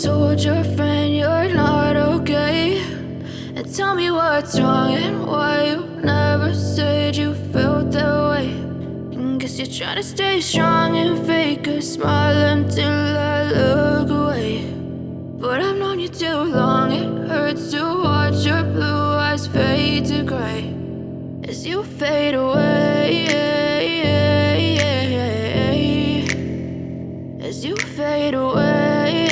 told your friend you're not okay, and tell me what's wrong and why you never said you felt that way. And guess you're trying to stay strong and fake a smile until I look away. But I've known you too long, it hurts to watch your blue eyes fade to gray as you fade away, as you fade away.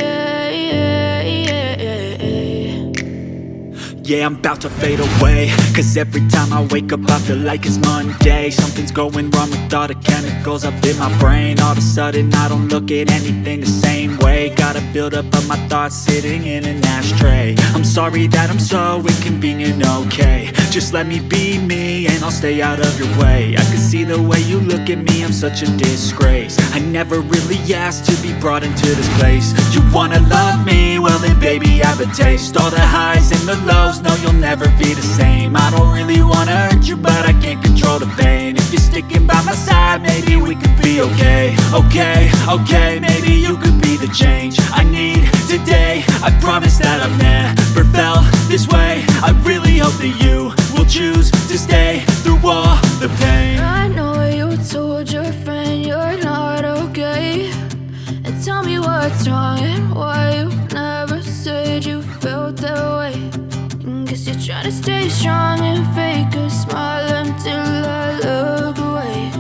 Yeah, I'm about to fade away, cause every time I wake up I feel like it's Monday. Something's going wrong with all the chemicals up in my brain. All of a sudden I don't look at anything the same way. Gotta build up of my thoughts sitting in an ashtray. I'm sorry that I'm so inconvenient, okay. Just let me be me and I'll stay out of your way. I can see the way you look at me, I'm such a disgrace. I never really asked to be brought into this place. You wanna love me? Well then baby I have a taste. All the highs and the lows, no you'll never be the same. I don't really wanna hurt you but I can't control the pain. If you're sticking by my side maybe we could be okay. Okay, maybe you could be the change I need today. I promise that I've never felt this way. I really hope that you will choose to stay through all the pain. I know you told your friend you're not okay, and tell me what's wrong and why you never said you felt that way. And guess you're trying to stay strong and fake a smile until I look away.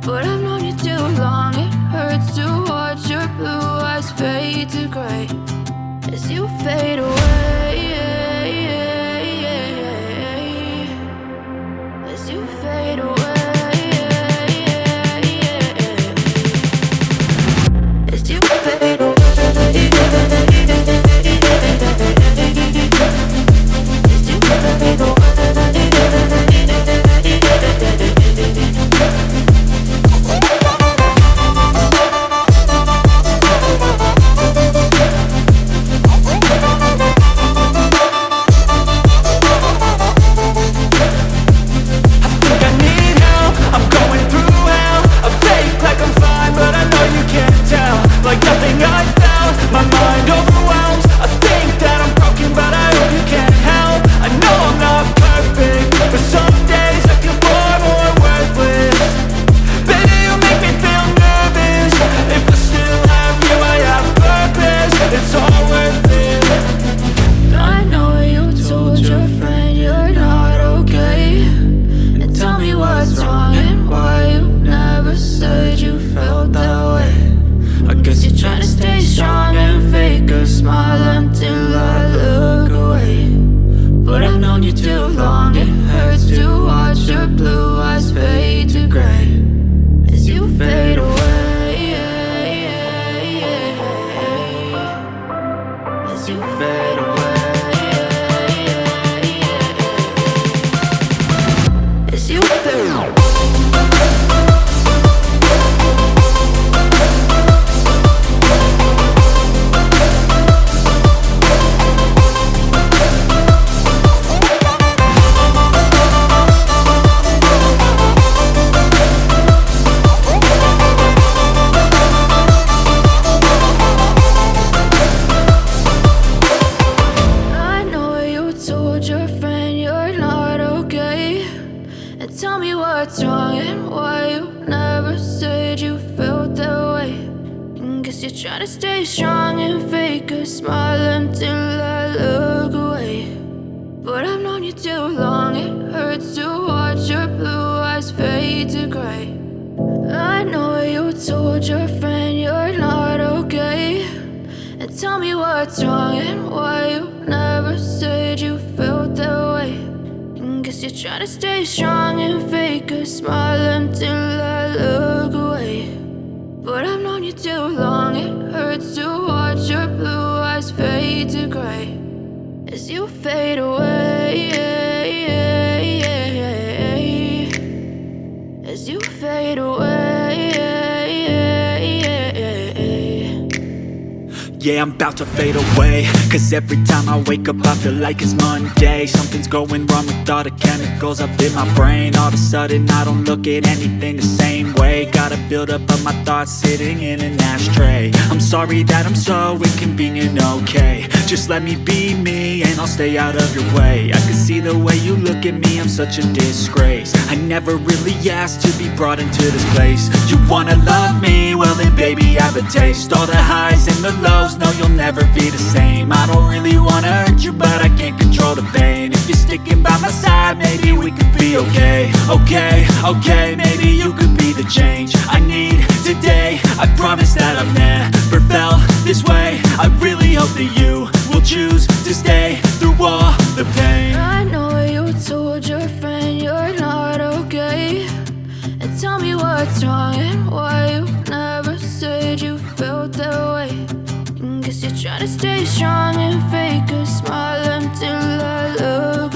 But I've known you too long, it hurts to watch your blue eyes fade to gray as you fade away, as you fade away, as you fade away. Tell me what's wrong and why you never said you felt that way. And guess you're trying to stay strong and fake a smile until I look away. But I've known you too long, it hurts to watch your blue eyes fade to gray. I know you told your friend you're not okay, and tell me what's wrong and why you never said you felt that way. Guess you're trying to stay strong and fake a smile until I look away. But I've known you too long, it hurts to watch your blue eyes fade to gray as you fade away, as you fade away. Yeah, I'm about to fade away, cause every time I wake up I feel like it's Monday. Something's going wrong with all the chemicals up in my brain. All of a sudden I don't look at anything the same way. Gotta build up of my thoughts sitting in an ashtray. I'm sorry that I'm so inconvenient, okay. Just let me be me and I'll stay out of your way. I can see the way you look at me, I'm such a disgrace. I never really asked to be brought into this place. You wanna love me? Well then baby, have a taste. All the highs and the lows, no, you'll never be the same. I don't really wanna hurt you, but I can't control the pain. If you're sticking by my side, maybe we could be okay. Okay, maybe you could be the change I need today. I promise that I've never felt this way. I really hope that you will choose to stay through all the pain. I know you told your friend you're not okay, and tell me what's wrong and why you never said you felt that way. And guess you're trying to stay strong and fake a smile until I look